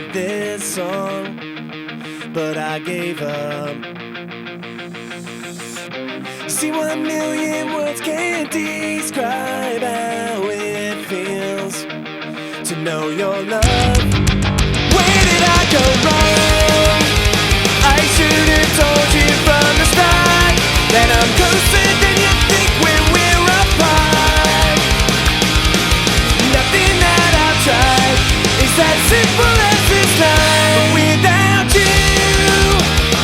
with this song, but I gave up. See, 1,000,000 words can't describe how it feels to know your love. Where did I go wrong? I should have told you from the start that I'm closer than you think when we're apart. Nothing that I've tried is as simple as this line. But without you,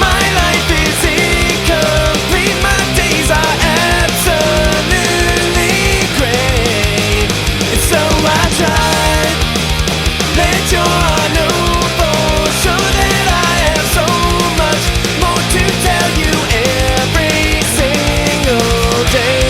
my life is incomplete. My days are absolutely great. And so I tried. Let your heart know for sure that I have so much more to tell you every single day.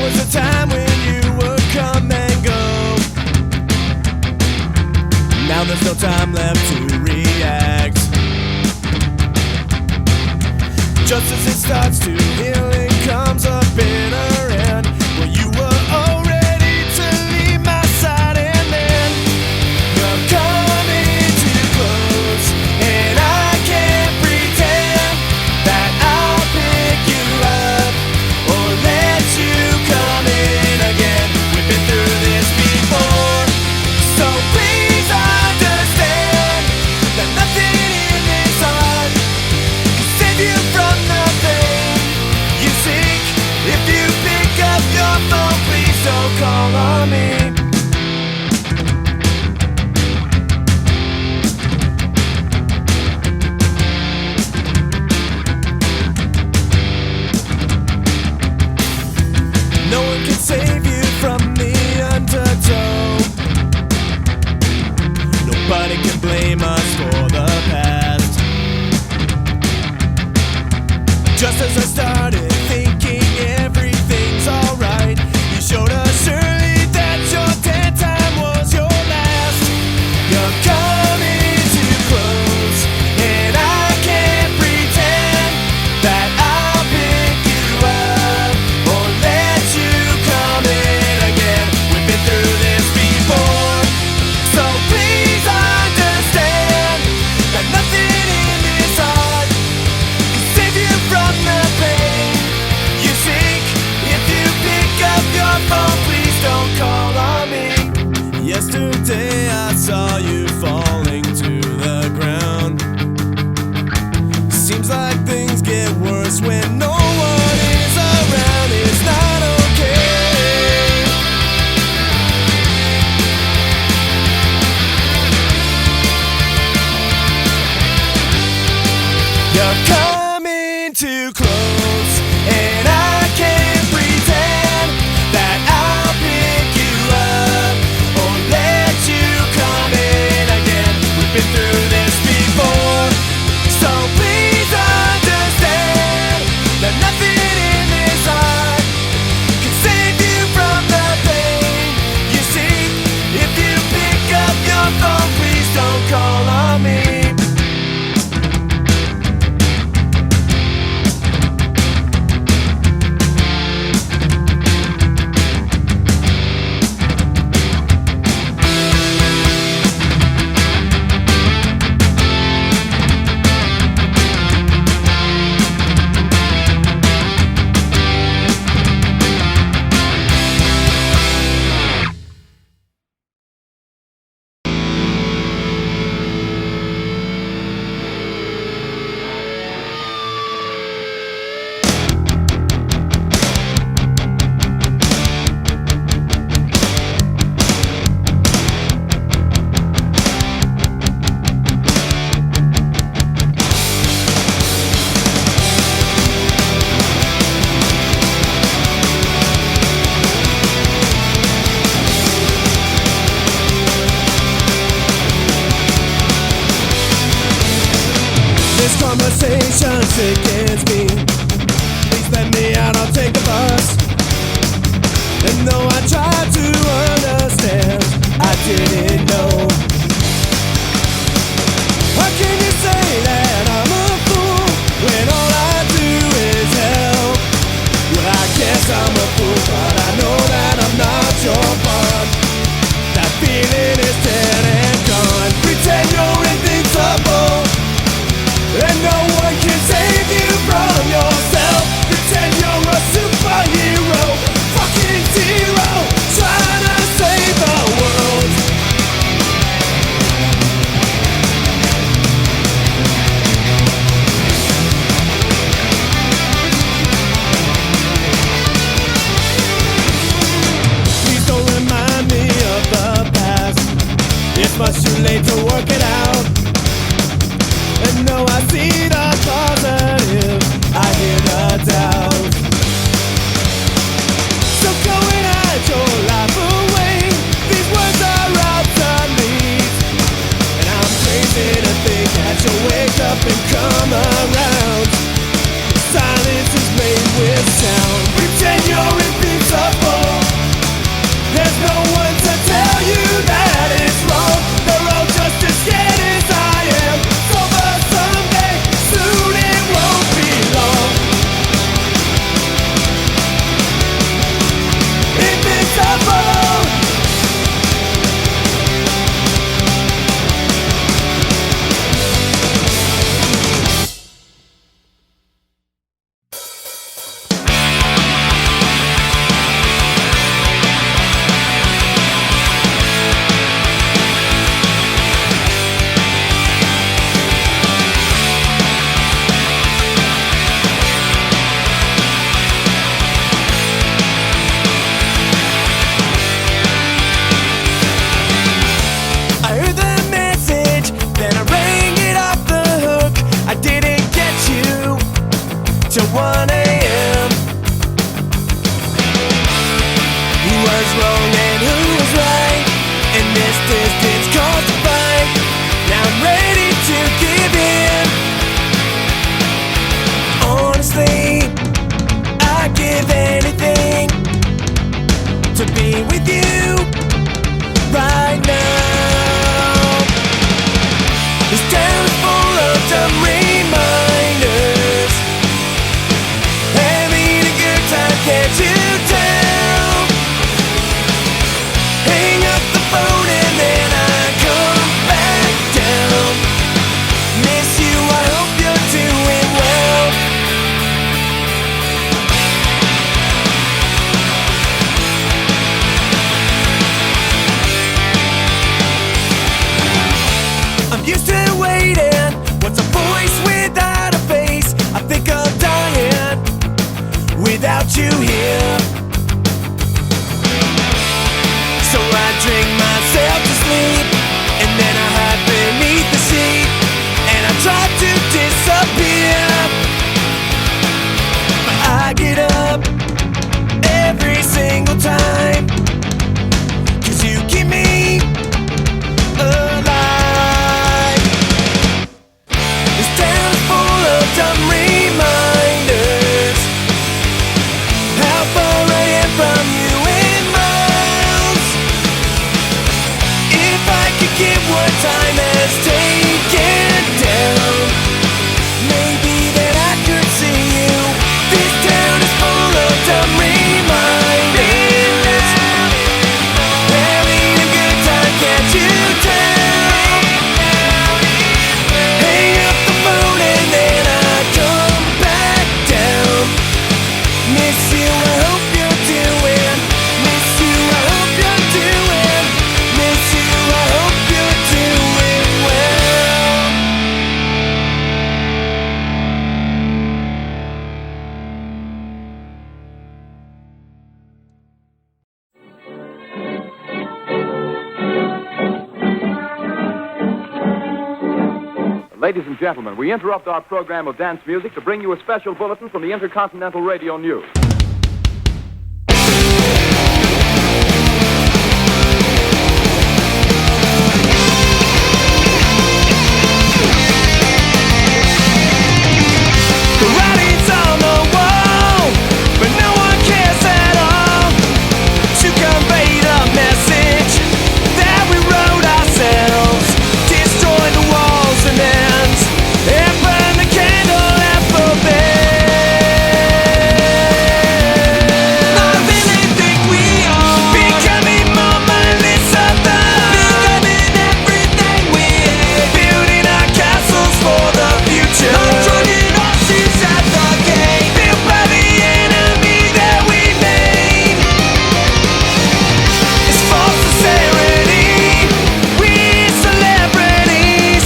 was a time when you would come and go. Now there's no time left to react. Just as it starts to heal, it comes a bitter end. Well, you were all ready to leave my side, and then you're coming too close, and I can't pretend that I'll pick you up or let you come in again. We've been through this before, so please understand that nothing in this heart can save you from the pain you seek. If you pick up your phone, please don't call on me. No one can save you from the undertow. Nobody can blame us for the past. Just as I started thinking everything's alright, you showed us early that your dead time was your last. You're coming too close, and I can't pretend that I'll pick you up or let you come in again. We've been through this before, so please understand that nothing in this heart can save you from the pain you seek. If you pick up your phone, please don't call on me. Yesterday I saw you falling to the ground. Seems like things get worse when no one is around. It's not okay. You're coming too close, and I can't pretend that I'll pick you up or let you come in again. We've been through this before, so please understand that nothing in this heart can save you from the pain you seek. If you pick up your phone, please don't call on me. This conversation sickens me. Please let me out, I'll take the bus. And though I tried to understand, I didn't know. How can you say that I'm a fool when all I do is help? Well, I guess I'm a fool, but I know that I'm not your bud. That feeling is dead and gone. Pretend you're invincible, and no one can save you from yourself. Pretend you're a superhero, fucking zero, trying to save the world. Please don't remind me of the past. It's much too late to work it out. And no, I see the positive, I hear the doubt. So go and hide your life away. These words are obsolete, and I'm crazy to think that you'll wake up and come around. Silence is made with sound. Pretend you're invincible. get you down. Hang up the phone and then I come back down. Miss you, I hope you're doing well. I'm used to waiting. What's a voice without a face? I think I'm dying without you here. So I drink myself to sleep, and then I hide beneath the sheet, and I try to disappear. But I get up every single time, 'cause you keep me alive. This town's full of dumb reminders, how far I am from you in miles. If I could get what time has taken down, maybe then I could see you. This town is full of dumb reminders, having a good time, can't you tell? Hang up the phone and then I come back down. Miss you, I hope you're doing. Miss you, I hope you're doing. Miss you, I hope you're doing well. Ladies and gentlemen, we interrupt our program of dance music to bring you a special bulletin from the Intercontinental Radio News. The writing's on the wall, but no one cares at all to convey the message that we wrote ourselves. Destroy the walls and ends, and burn the candle alphabet. I really think we are becoming more mindless of becoming everything we are, building our castles for the future. Joining horses at the gate, built by the enemy that we made. It's false sincerity, we're celebrities.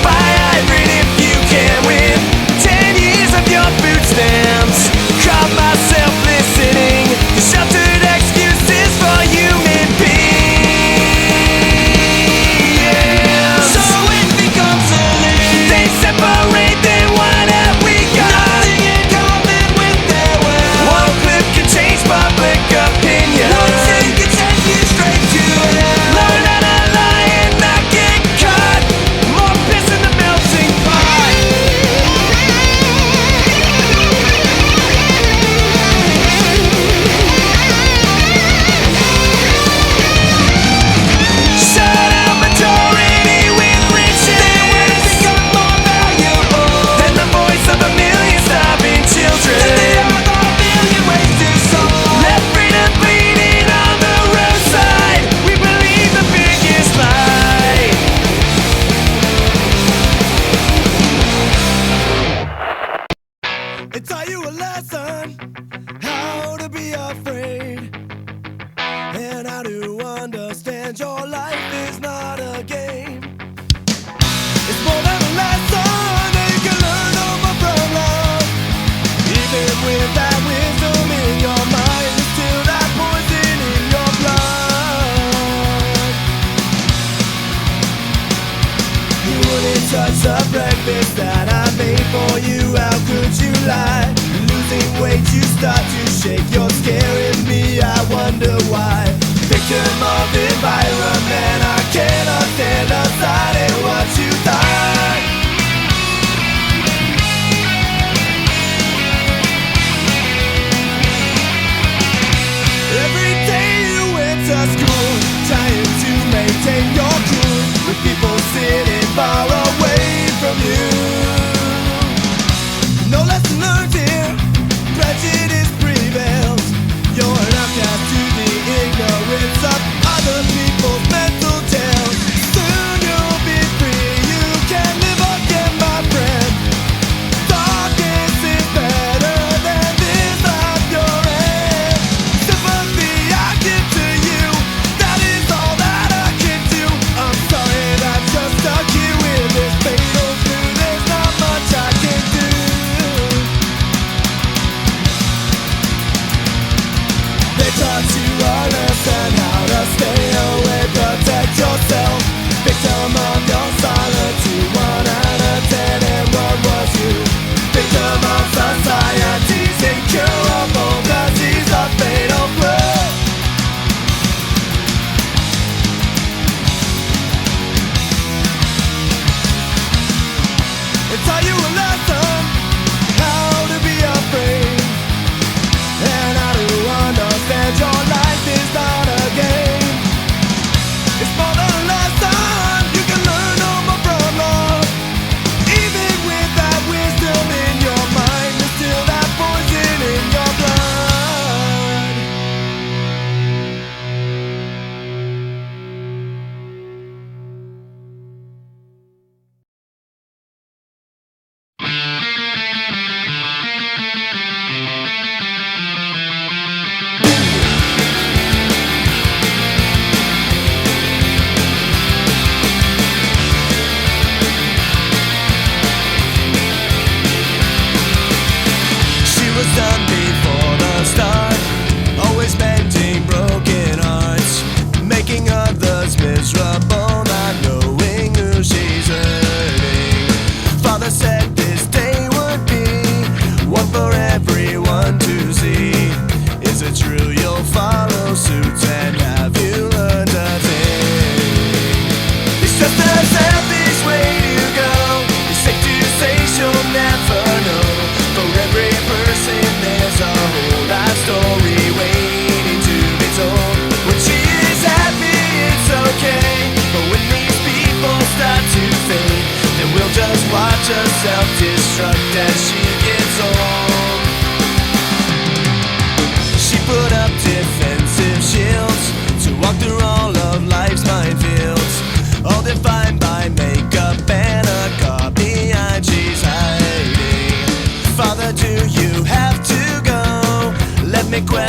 Buy hybrid if you can win 10 years of your food stamps. Caught myself listening to sheltered excuses for human beings. So it becomes a list. They separate, then what have we got? Nothing in common with their will. One clip can change public opinion. One thing can send you straight to hell. Learn how to lie and not get caught. More piss in the melting pot. Shut out majority with riches. They will become more valuable than the voice of a million starving children. There are a million ways to solve. Left freedom bleeding on the roadside. We believe the biggest lie. They taught you a lesson, how to be afraid, and how to understand your life is not a game. It's more than a lesson that you can learn over from love. Even with that wisdom in your mind, there's still that poison in your blood. You wouldn't touch the breakfast that I made for you. How could you lie? Losing weight, you start to shake. You're scaring me, I wonder why. Victim of environment, I cannot stand aside and watch you die. Every day you went to school, trying to maintain your cool, with people sitting far away from you. No lesson learned here, prejudice prevails.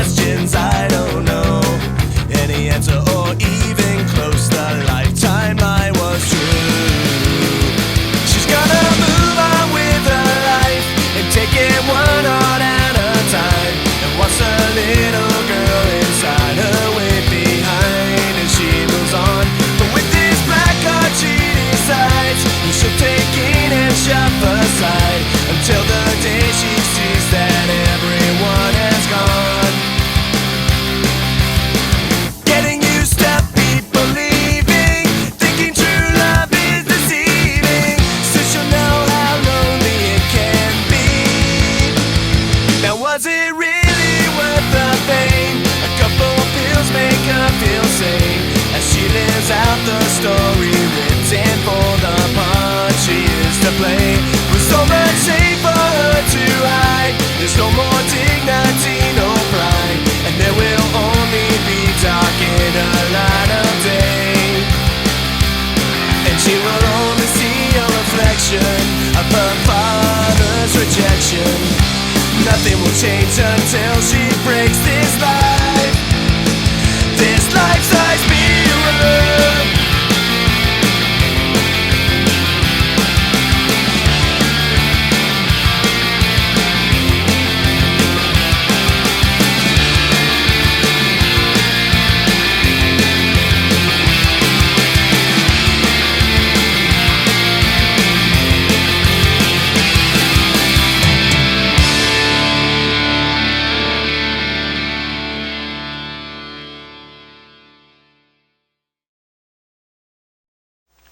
questions I don't know any answer or even close. The lifetime lie was true. She's gonna move on with her life and take it one heart at a time, and watch the little girl inside her wait behind as she moves on. But with this black heart she decides she'll take in and shove aside until the day she sees that everyone has gone. Getting used to people leaving, thinking true love is deceiving, so she'll know how lonely it can be. Now was it really worth the pain? A couple pills make her feel sane as she lives out the story written for the part she used to play. With so much shame for her to hide, there's no more dignity, no pride, and there will only be dark in her light of day. And she will only see a reflection of her father's rejection. Nothing will change until she breaks this life-size mirror.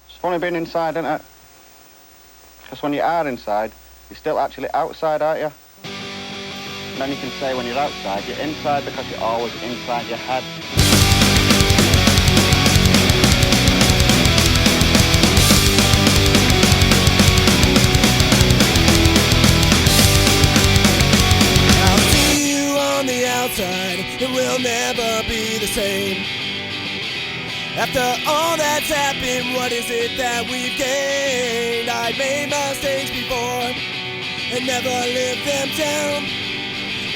It's funny being inside, isn't it? Because when you are inside, you're still actually outside, aren't you? And then you can say when you're outside, you're inside because you're always inside your head. I'll see you on the outside, it will never be the same. After all that's happened, what is it that we've gained? I made mistakes before and never lived them down.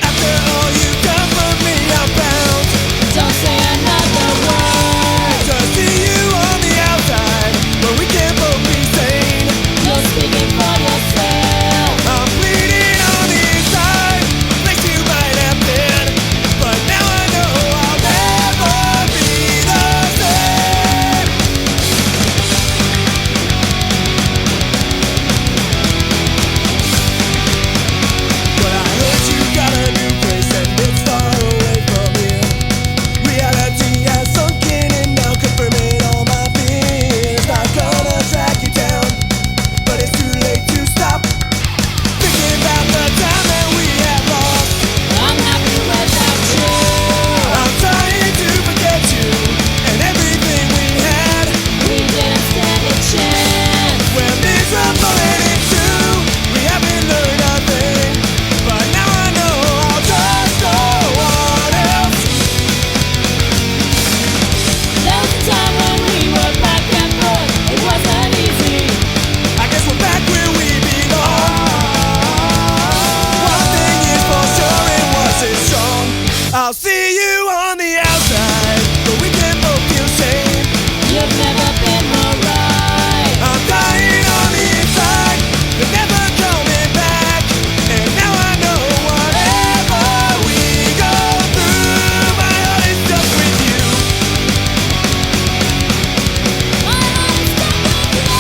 After all you've done for me, I'm bound. Don't say another word. To see you on the outside, but we can't both be sane. You're speaking for yourself. I'm bleeding on the inside, a place you might have been, but now I know I'll never be the same. But I heard you got a new place and it's far away from here. Reality has sunk in and now confirming all my fears. Not gonna track you down, but it's too late to stop thinking about the time that we have lost. I'm happy without you. I'm trying to forget you and everything we had. We didn't stand a chance. We're miserable and it's true, we haven't learned a thing, but now I know I'll trust no one else. There was a time when we were back and forth. It wasn't easy. I guess we're back where we belong. One thing is for sure, it wasn't strong. I'll see you on the outside, but we can both feel shame. You've never been more right. I'm dying on the inside, but never coming back. And now I know whatever we go through, my heart is stuck with you. My heart is stuck with you.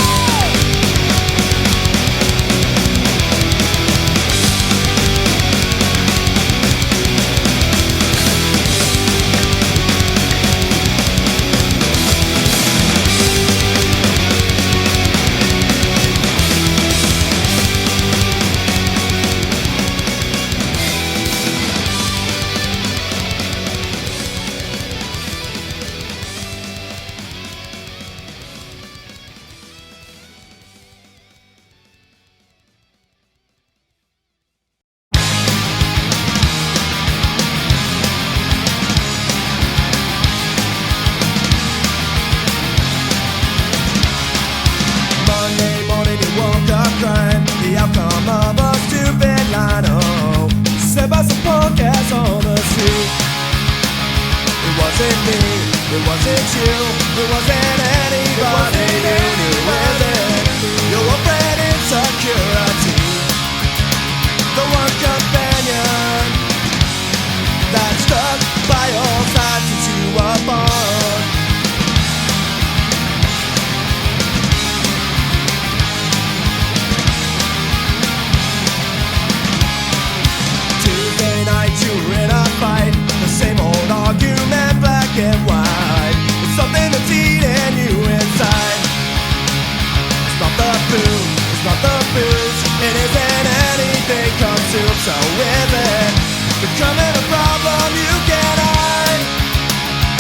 It wasn't you, it wasn't anybody you knew, is it? Your old friend insecurity, the one companion that stuck by your side since you were born. Tuesday night you were in a fight, the same old argument, black and white. It's something that's eating you inside. It's not the food, it's not the booze, it isn't anything consumed, so is it becoming a problem you can't hide?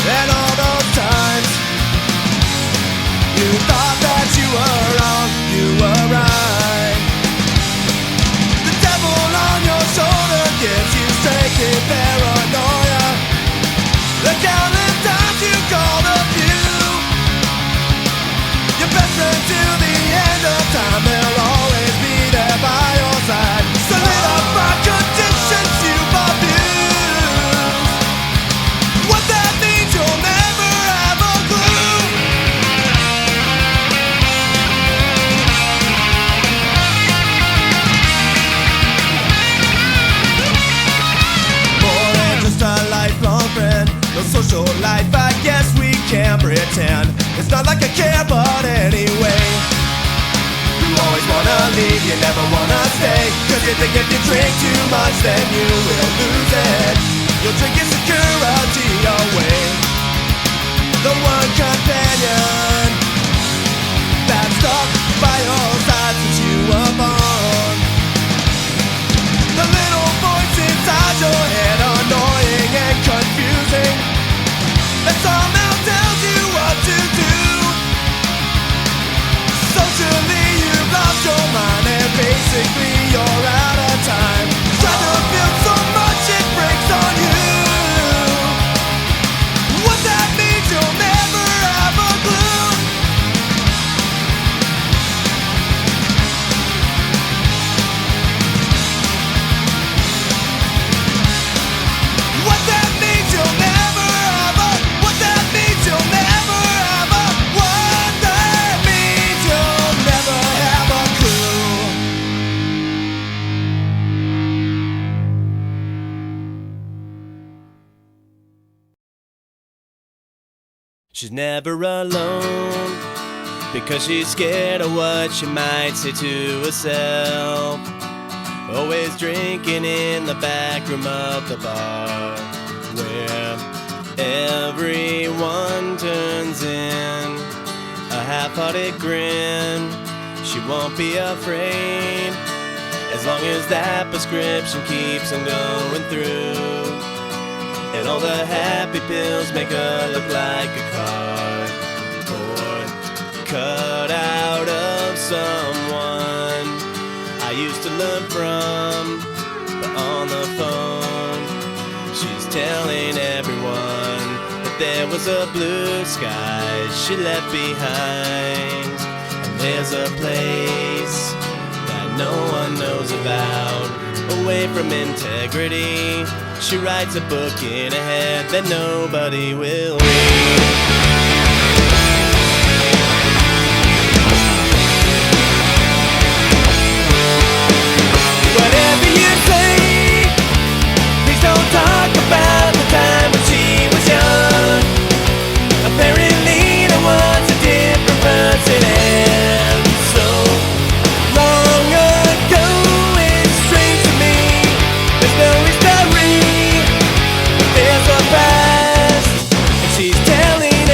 And all those times you thought that you were wrong, you were right. The devil on your shoulder gives you strength in paranoia. The countless times you called a few, your best friend to the end of time, they'll always be there by your side. So lit up by conditions you've abused. What that means you'll never have a clue. More than just a lifelong friend, no social life, I guess we can pretend. It's not like I care, but anyway, you always wanna leave, you never wanna stay, 'cause you think if you drink too much then you will lose it. You'll drink your security away. The one companion that stuck by your side since you were born. The little voice inside your head, annoying and confusing, that somehow tells you what to do. Socially you've lost your mind, and basically you're out of time. Try to build so much it breaks on you. What that means you'll never have a clue. What that means you'll never have a, what that means you'll never have a, what that means you'll never have a clue. She's never alone, because she's scared of what she might say to herself. Always drinking in the back room of the bar, where everyone turns in a half-hearted grin. She won't be afraid, as long as that prescription keeps on going through. And all the happy pills make her look like a cardboard cut out of someone I used to learn from. But on the phone, she's telling everyone that there was a blue sky she left behind. And there's a place that no one knows about, away from integrity. She writes a book in her head that nobody will read. Whatever you say, please don't talk about the time when she was young. Apparently there was a different person, and so long ago it's strange to me. There's no history, but there's a past, and she's telling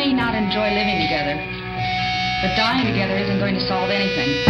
may not enjoy living together, but dying together isn't going to solve anything.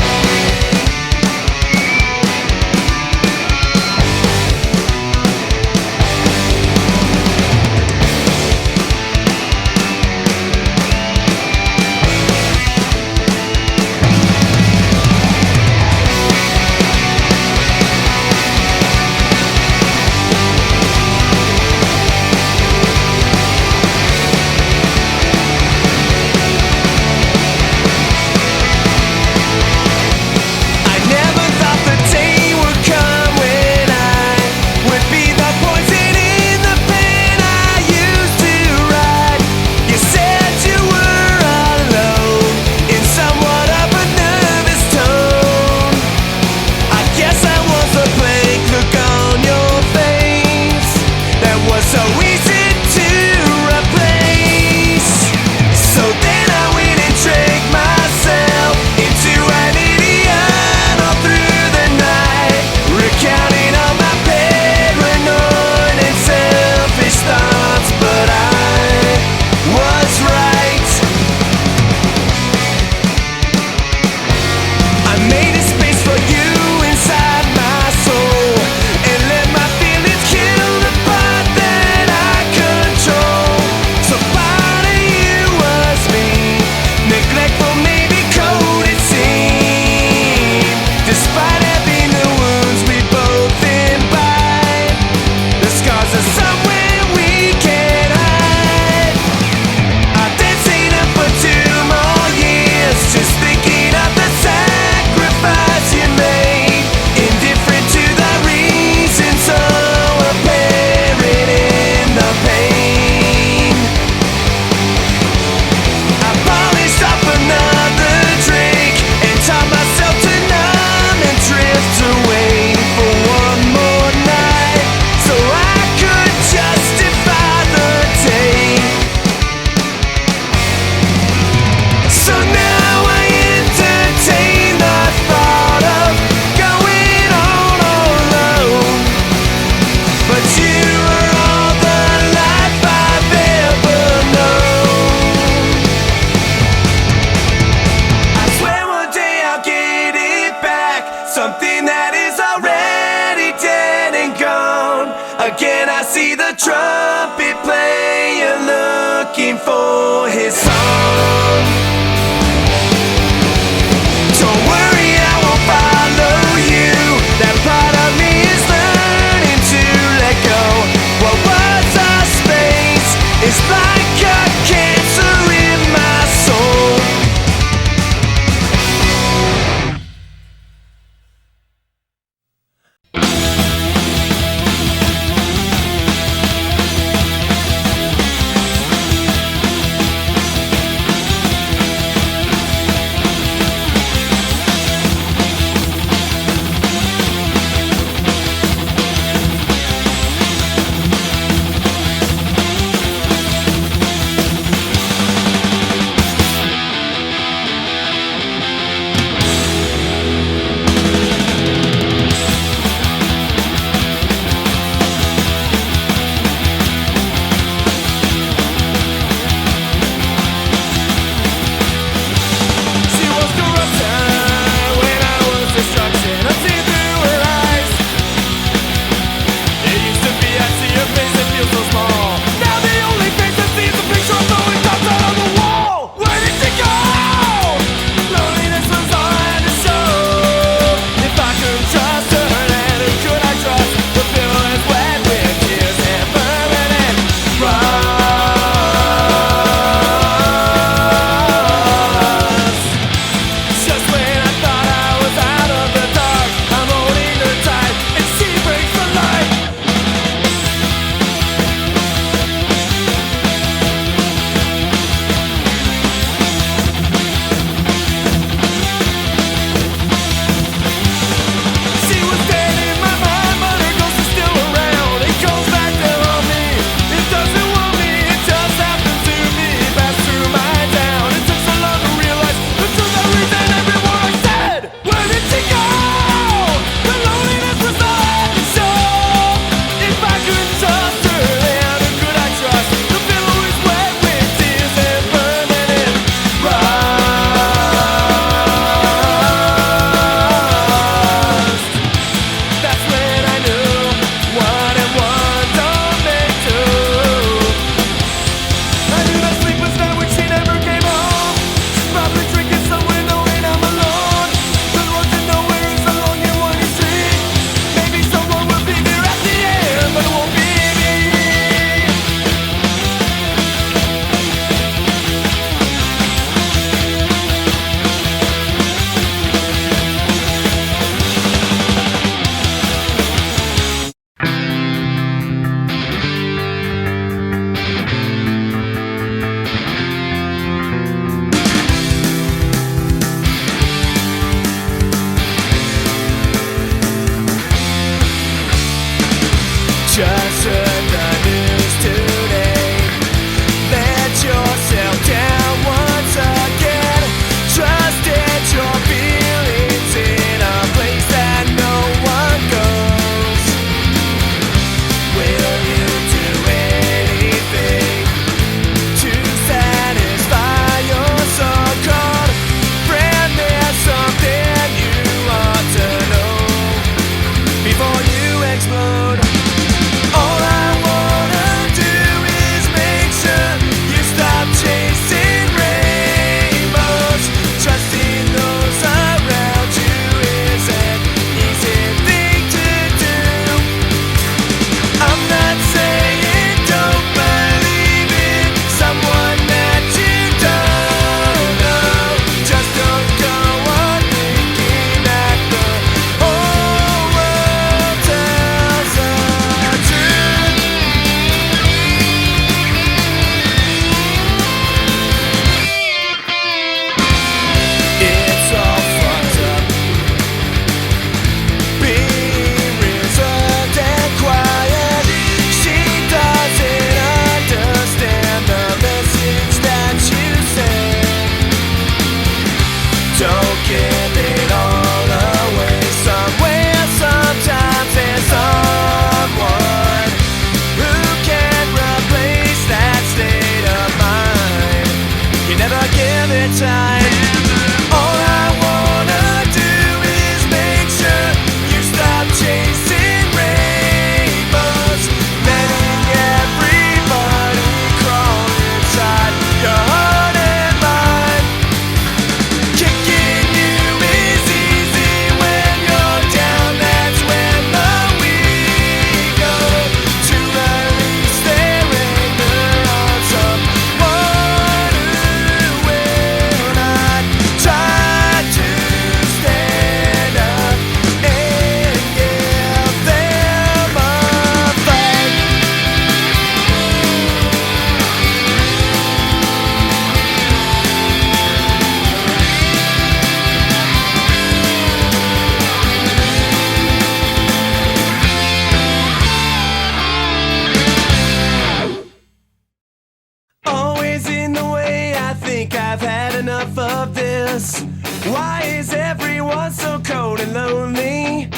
enough of this. Why is everyone so cold and lonely?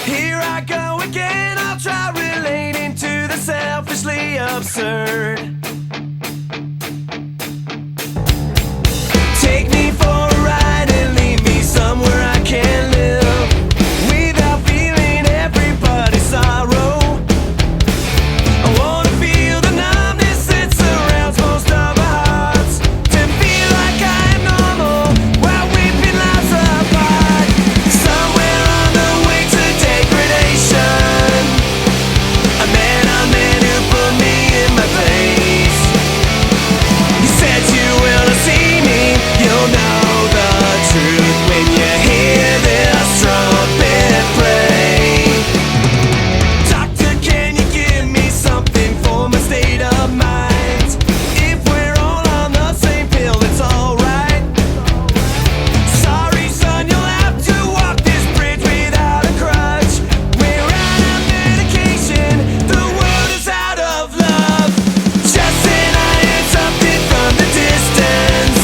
Here I go again, I'll try relating to the selfishly absurd. Take me for a ride and leave me somewhere I can live without feeling everybody's sorrow. I wanna feel the numbness that surrounds most of our hearts, to feel like I'm normal while ripping lives apart. Somewhere on the way to degradation, a man who put me in my place. You said you will see me, you'll know the truth when you hear this trumpet play. Doctor, can you give me something for my state of mind? If we're all on the same pill, it's alright. Sorry son, you'll have to walk this bridge without a crutch. We're out of medication, the world is out of love. Just then I heard something from the distance,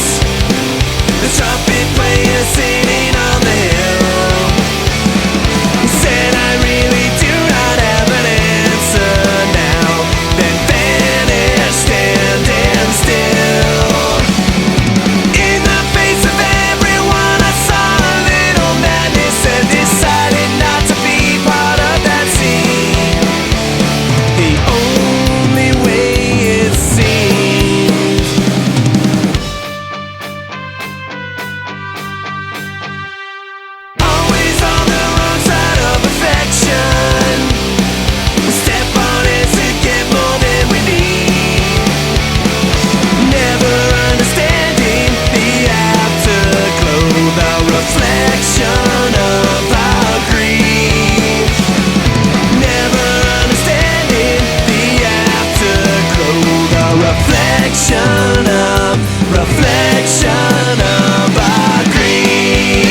the trumpet player sitting on the hill. He said, I really do not have an answer now. Then vanished, standing still. In the face of everyone, I saw a little madness and decided not to be part of that scene. The only way it seems. Always on the wrong side of affection. We step on it to get more than we need. Never understanding the afterglow, the reflection of our greed. Never understanding the afterglow, the reflection of our greed.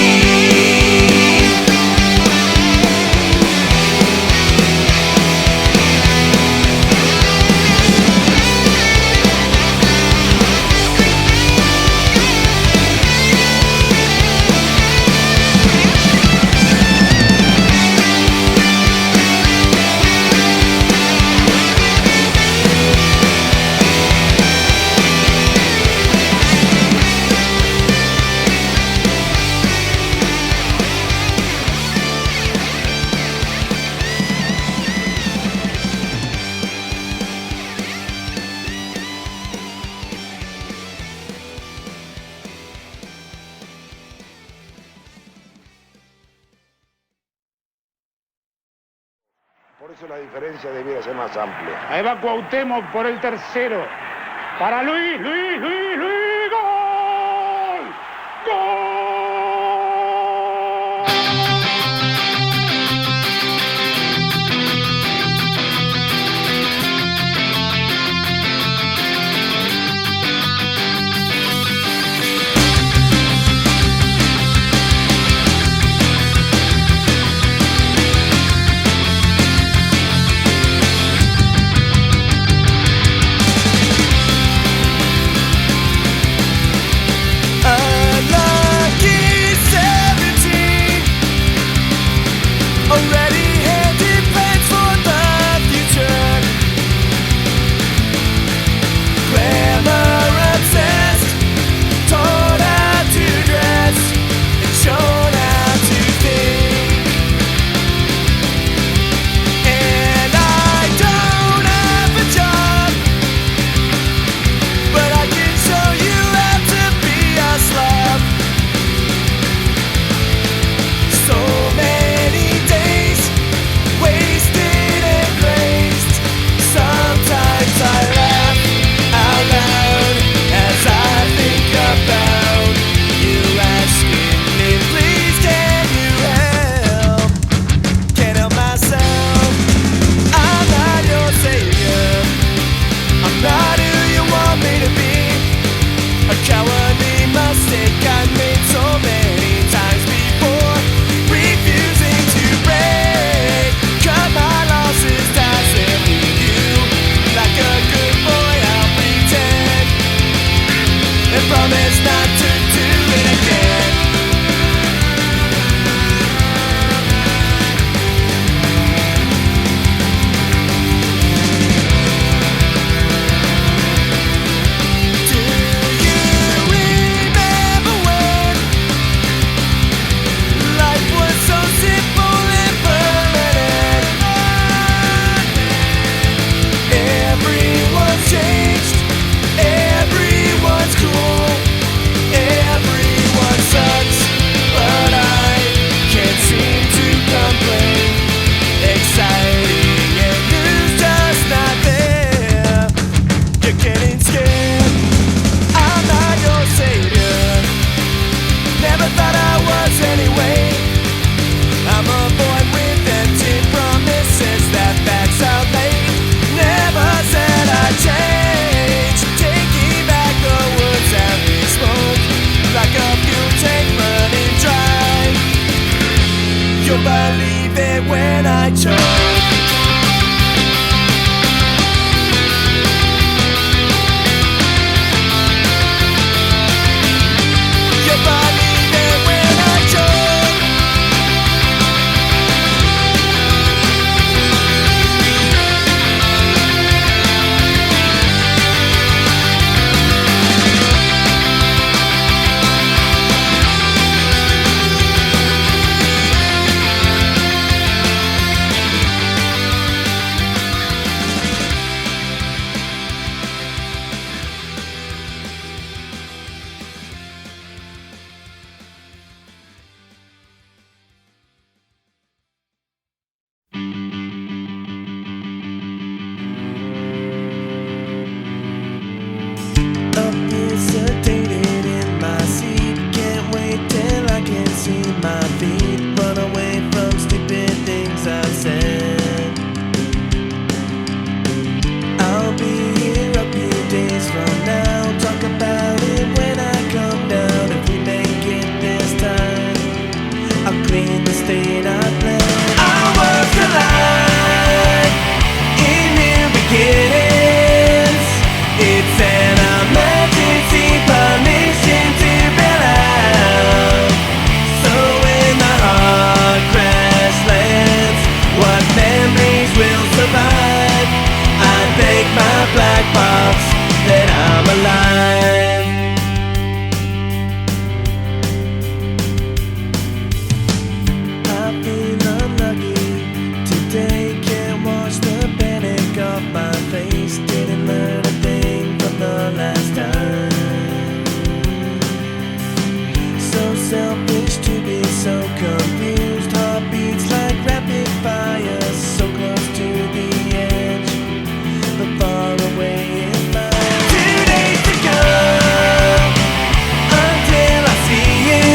Por eso la diferencia debiera ser más amplia. Ahí va Cuauhtémoc por el tercero. Para Luis, ¡gol! ¡Gol! Already handed plans for the future. Glamour obsessed, told how to dress and shown how to think. And I don't have a job, but I can show you how to be a slob. So many days wasted and glazed. Sometimes I laugh out loud as I think about you asking me, please can you help? Can't help myself. I'm not your savior. I'm not who you want me to be. A cowardly mistake I made so many times before, refusing to break. Cut my losses, dancing with you. Like a good boy, I'll pretend and promise choke. Your body there when I choke. Up here sedated in my seat. Can't wait till I can see my feet. Run away from stupid things I've said. I'll be here a few days from now. Talk about it when I come down. If we make it this time, I'll clean the state I've left. Our worlds collide in new beginnings. It's an emergency permission to bail out. So when the hard crash lands, what memories will survive? I thank my black box that I'm alive. I feel unlucky today. Can't wash the panic off my face. Didn't learn a thing from the last time. So selfish to be so confused. Heartbeats like rapid fire, so close to the edge, but far away in mind. 2 days to go until I see you.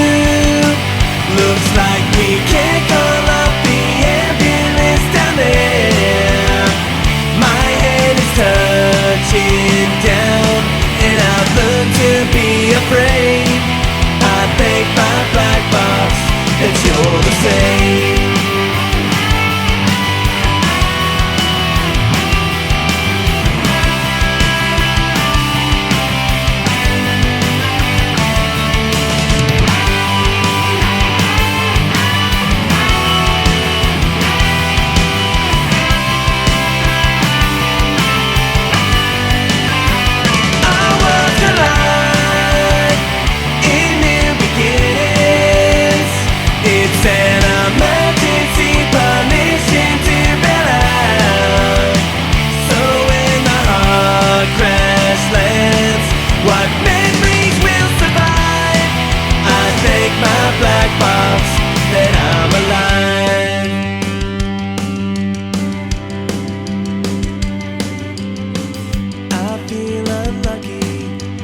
Looks like we can't call up the ambulance down there. My head is touching down, and I've learned to be afraid. I thank my black box that you're the same. Our worlds collide in new beginnings. It's an emergency permission to bail out. So when the hard crash lands, what memories will survive? I thank my black box that I'm alive. I feel unlucky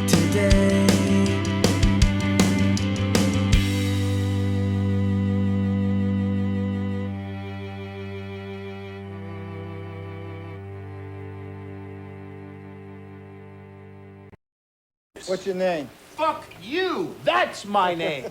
today. What's your name? Fuck you! That's my name.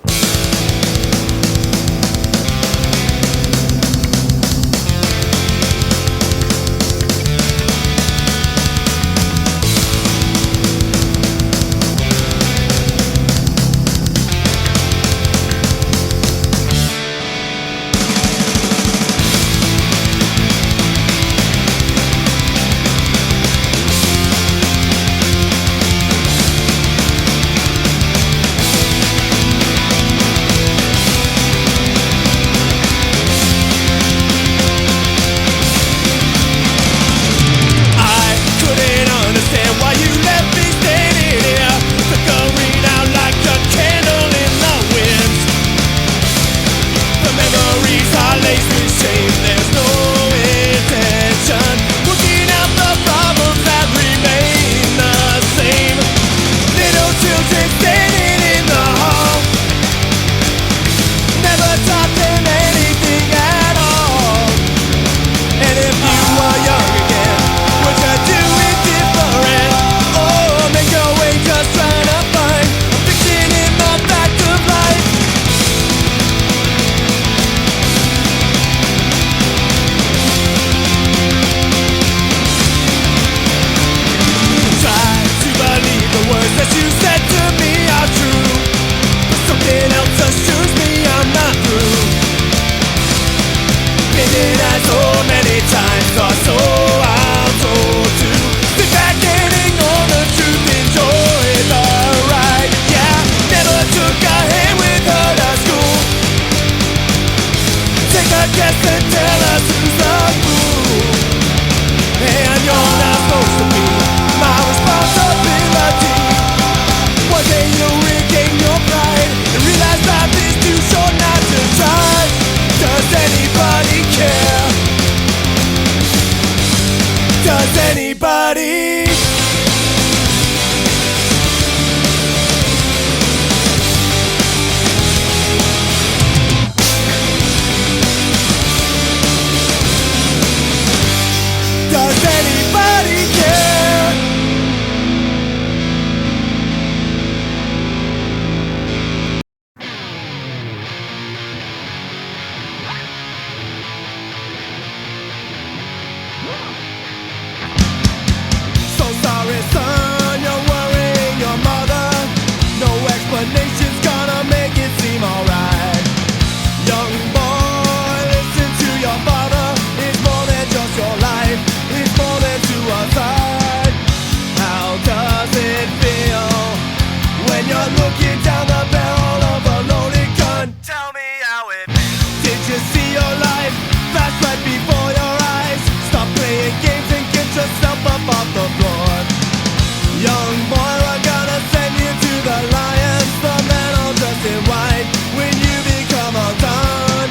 Young boy, we're gonna send you to the lions, the men all dressed in white. When you become undone,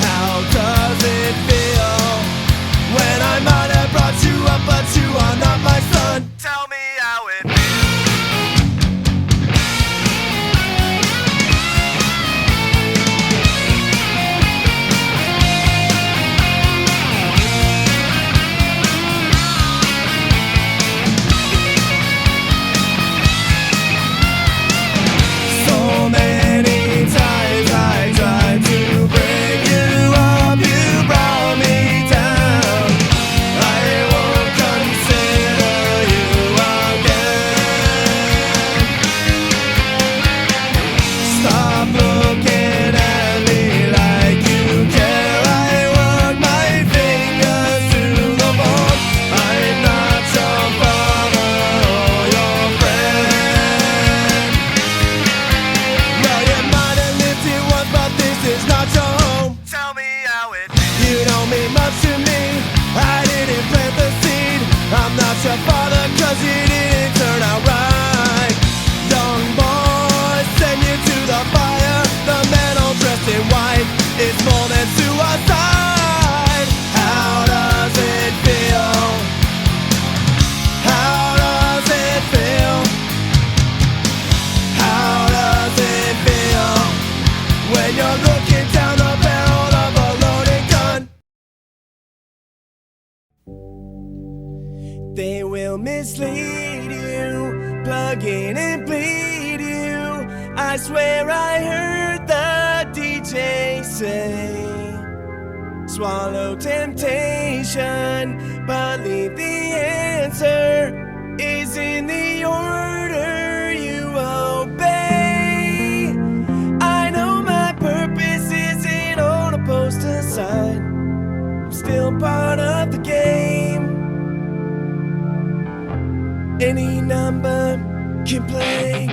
how does it feel? When I might have brought you up, but you are not my son. Tell me how it feels. So many times I tried to bring you up, you brought me down. I won't consider you again. Stop looking at me like you care. I work my fingers to the bone. I'm not your father or your friend. Well, you might have lived here once, but this is not your home. Tell me how it feels. You don't mean much to me. I didn't plant the seed. I'm not your father, cause you didn't turn out right. Young boy, send you to the fire. The men all dressed in white. It's more than suicide. How does it feel? How does it feel? How does it feel when you're looking down the barrel of a loaded gun? They will mislead you, plug in and bleed you. I swear I heard the DJ say, swallow temptation, but leave the answer is in the order you obey. I know my purpose isn't on a poster sign. I'm still part of the game. Any number can play.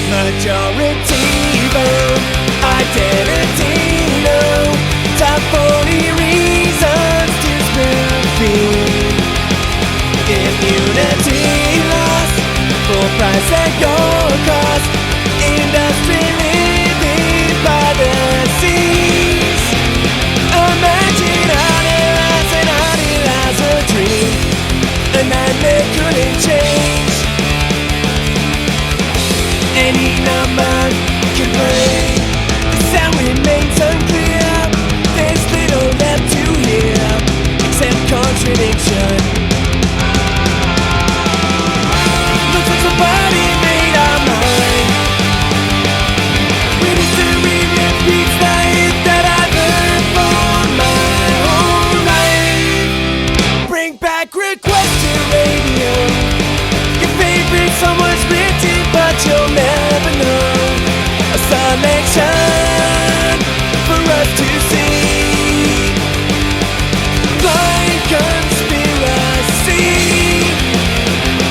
Majority vote, identity no. Top 40 reasons to spoof me. Immunity lost, full price at your cost. Industry living by the seas. Imagine how their eyes and how their lives a dream. A nightmare couldn't change. Any number can play. The sound remains unclear. There's little left to hear except contradiction. Looks like somebody made our mind. When history repeats the hit that I've heard for my whole life. Bring back request to radio. Your favorite song was written, but you'll never know. A selection for us to see. Blind conspiracy.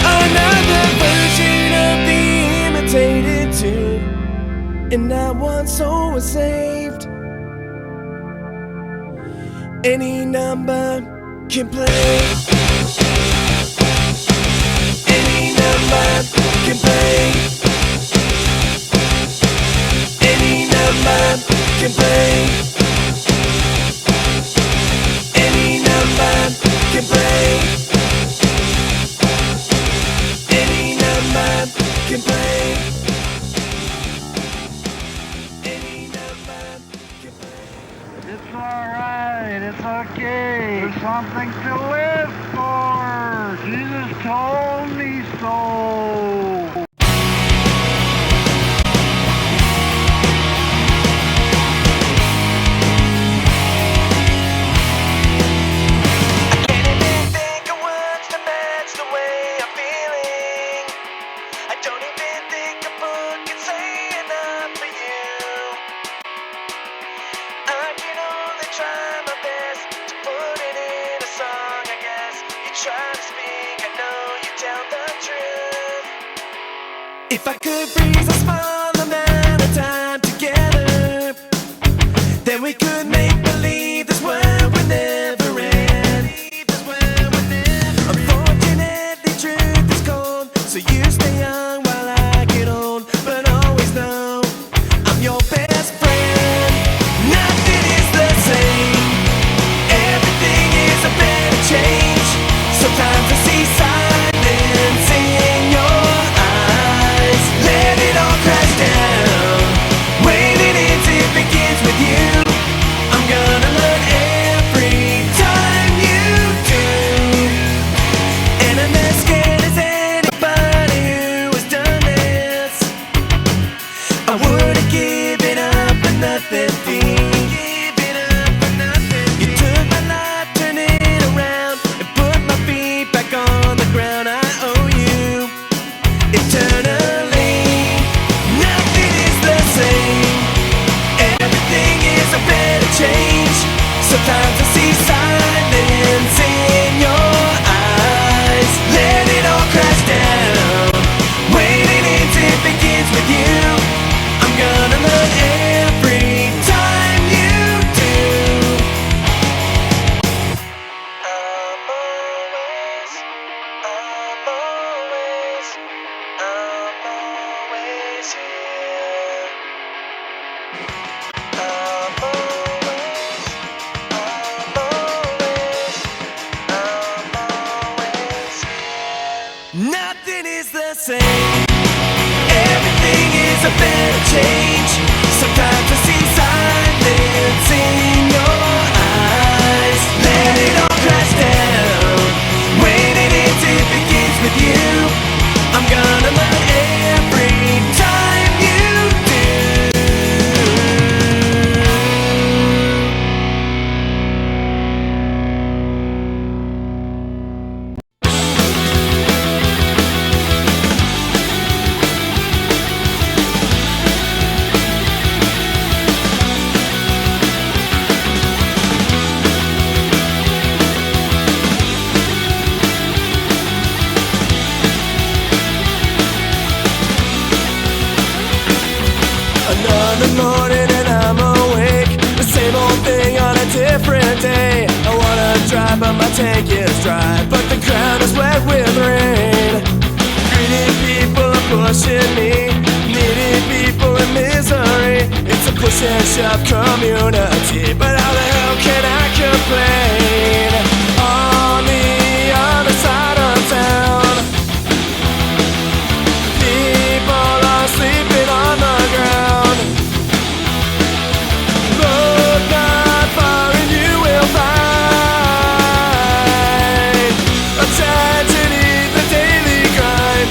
Another version of the imitated tune. And not one soul was saved. Any number can play. Any number can play. Any number can play. Any number can play. Any number can play. Any number can play. It's alright, it's okay. There's something to live for. Jesus told me so. Can't even think of words to match the way I'm feeling. I don't even think a book can say enough for you. I can only try my best to put it in a song, I guess. You try to speak, I know you tell the truth. If I could freeze a small amount of time together, then we could make believe this world would never end. Sometimes I see silence in your eyes. Let it all crash down. Waiting until it begins with you. I'm gonna learn every time you do. And I'm as scared as anybody who has done this. I wouldn't give it up for nothing. You took my life, turned it around, and put my feet back on the ground. I owe you eternally. Nothing is the same. Everything is a better change. Sometimes I see silence in your eyes. Let it all crash down. Waiting until it begins with you. I'm gonna learn every time you do. I'm always here. Nothing is the same. Everything is a better change. Sometimes I see silence in your eyes. Let it all crash down. Waiting until it begins with you. I'm gonna learn every time you do. Another morning and I'm awake. The same old thing on a different day. I wanna drive but my tank is dry, but the ground is wet with rain. Greedy people are pushing me, needy people in misery. It's a push and shove community, but how the hell can I complain? On the other side of town, people are sleeping on the ground. Look not far and you will find a tragedy, the daily grind.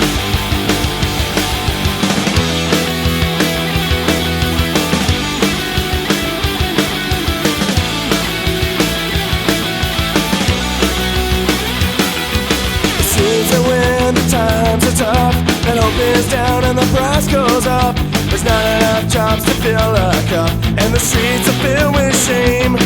It seems that when the times are tough and hope is down and the price goes up, there's not enough jobs to fill a cup, and the streets are filled with shame.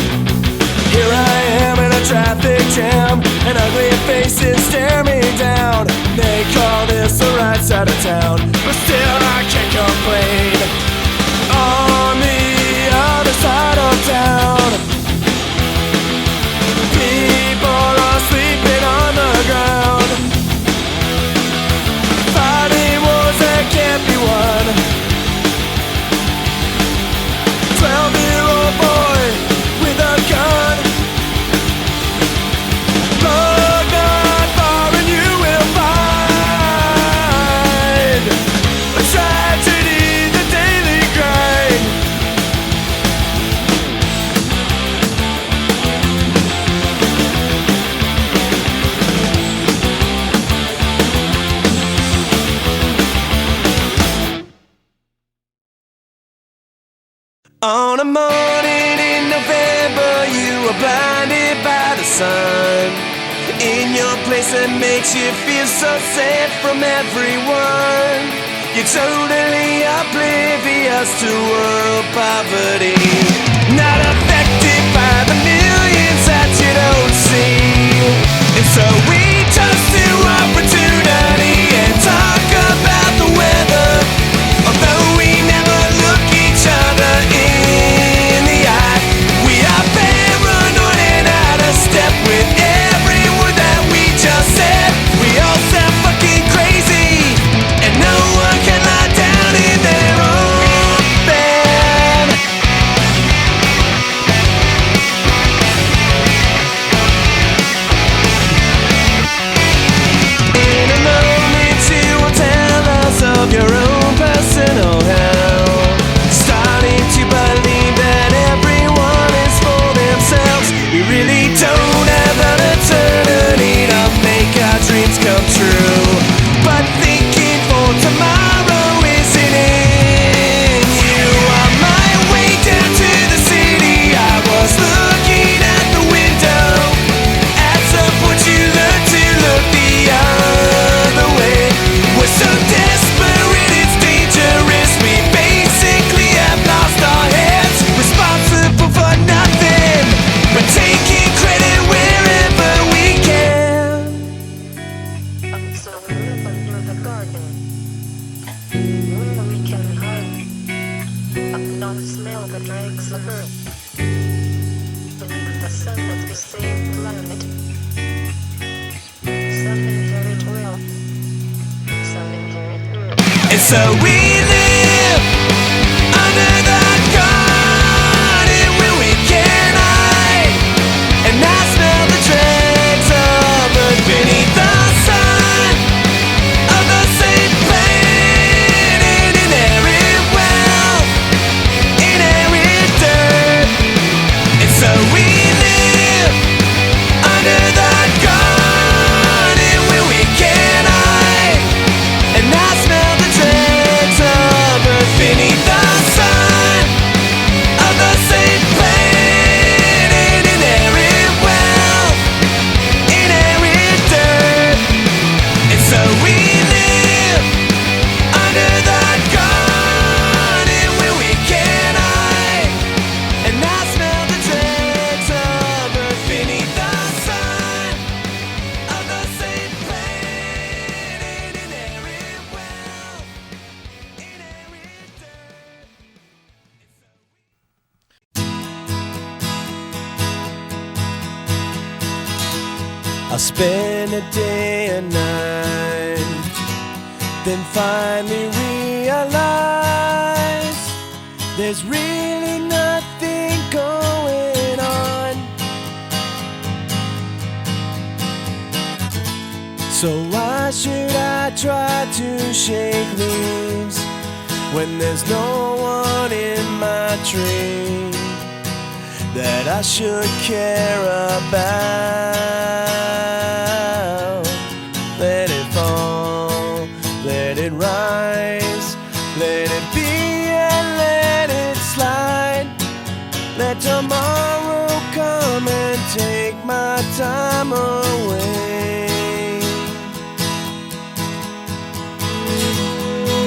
Here I am in a traffic jam, and ugly faces stare me down. They call this the right side of town, but still I can't complain. On the other side of town, people are sleeping on the ground, fighting wars that can't be won. 12-year-old boy with a gun. Look not far and you will find a tragedy, the daily grind. On a morning in November, you were blinded by the sun. In your place that makes you feel so safe from everyone. You're totally oblivious to world poverty, not affected by the millions that you don't see. And so we toast to opportunity and talk about the weather, although we never look each other in the eye. We are paranoid and out of step with every word that we just said. We all sound fucking crazy, and no one can lie down in their own bed. so we live under the garden where we can hide, and I smell the dregs of earth beneath the sun of the same planet, inherent wealth, inherent dirt. And so we live under the garden where we can hide, and I smell the dregs of earth beneath the sun of the same planet, inherent wealth, inherent dirt. And so we live under the garden where we can hide, and I smell the dregs of earth beneath the sun of the same planet, inherent wealth, inherent dirt. I'll spend a day and night, then finally realize there's really nothing going on. So why should I try to shake leaves when there's no one in my tree that I should care about? Let it fall, let it rise, let it be and let it slide. Let tomorrow come and take my time away.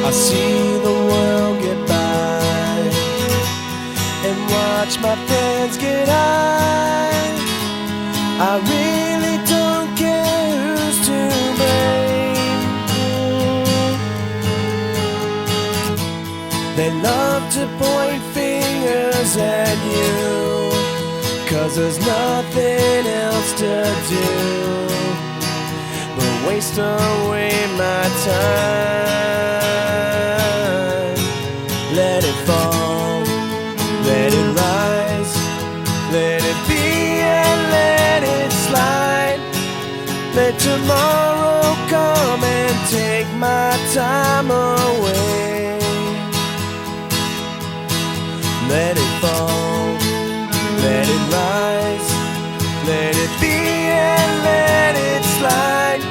I see the world get by and watch my friends get high. I really don't care who's to blame. They love to point fingers at you, 'cause there's nothing else to do but waste away my time. Let it fall, let it rise, let it be and let it slide. Let tomorrow come and take my time away. Let it fall, let it rise, let it be and let it slide.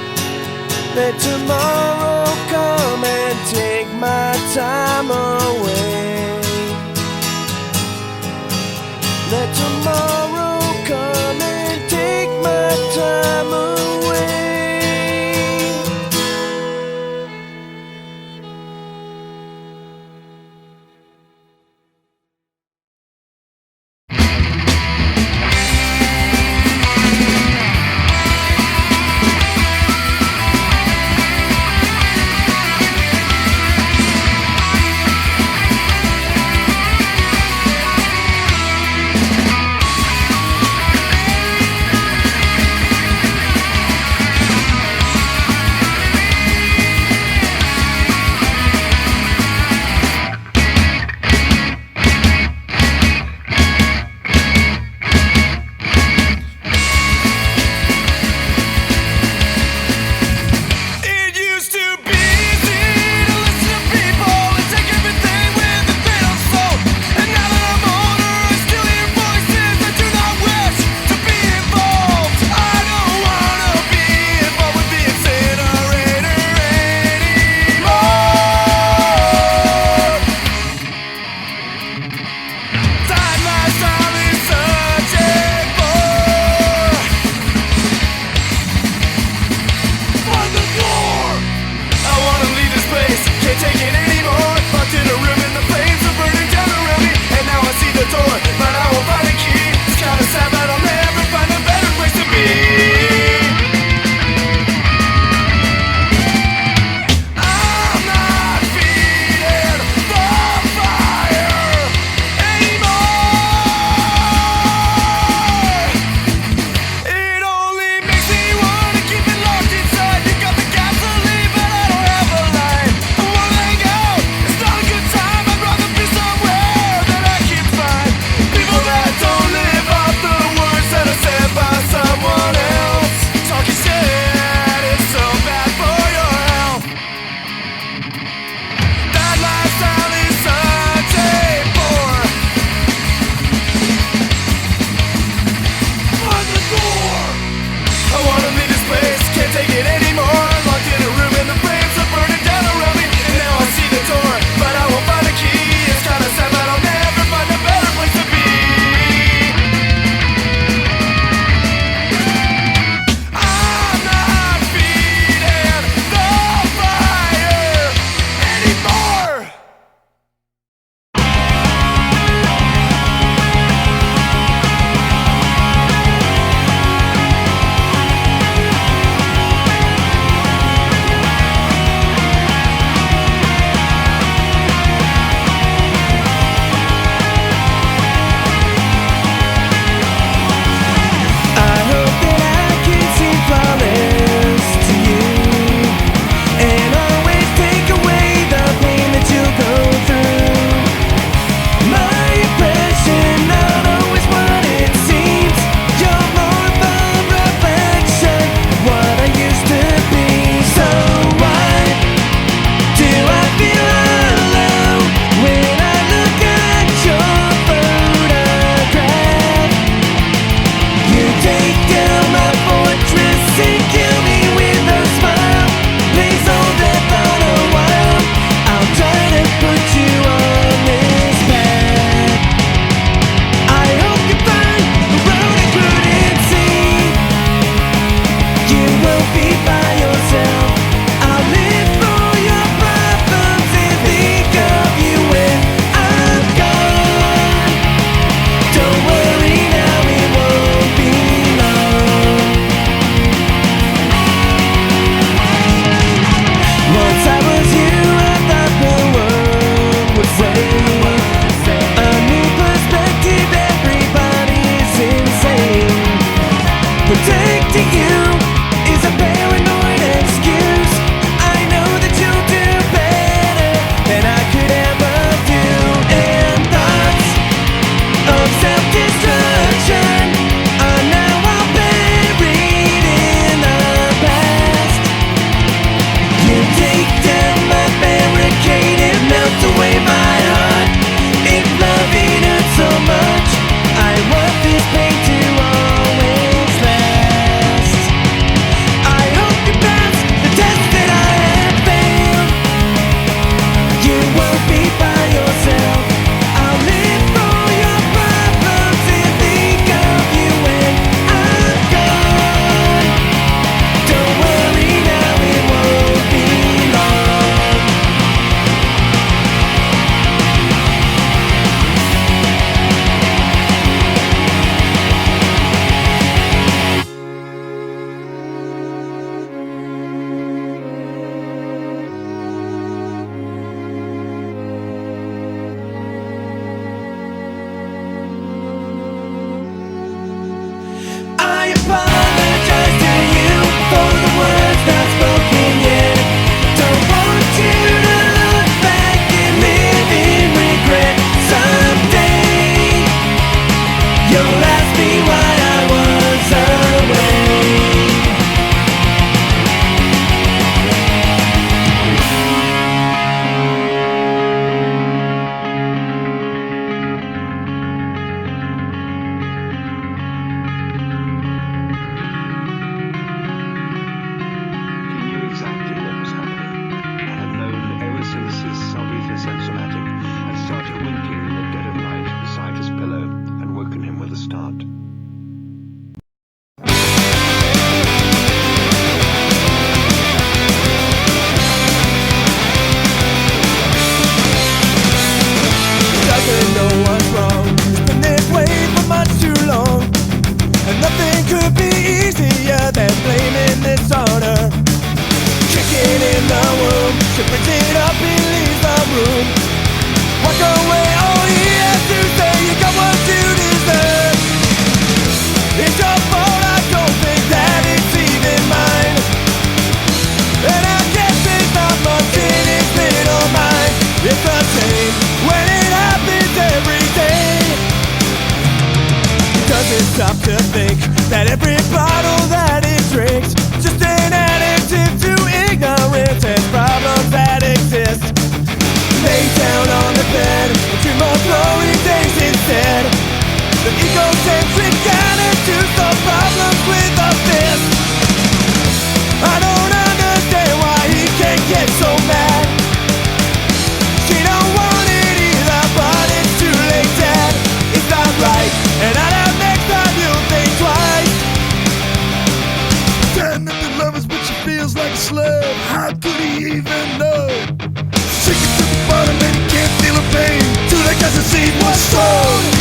Let tomorrow come and take my time away. Let tomorrow come and take my time away. brings it up, he leaves the room. Walk away, all he has to say, you got what you deserve. It's your fault, I don't think that it's even mine. And I guess there's not much in his little mind. It's the same when it happens every day. He doesn't stop to think that every bottle that he drinks just an additive to ignorance and problems that exist. Lay down on the bed and dream of glory days instead. The egocentric attitude solves problems with a fist. I don't understand why he can't get so mad. She don't want it either, but it's too late, Dad. It's not right, and I know next time you'll think twice. Damn if the lovers, but she feels like a slave. How could he even know? Sink it to the bottom and he can't feel the pain. Too late 'cause the seed was sown.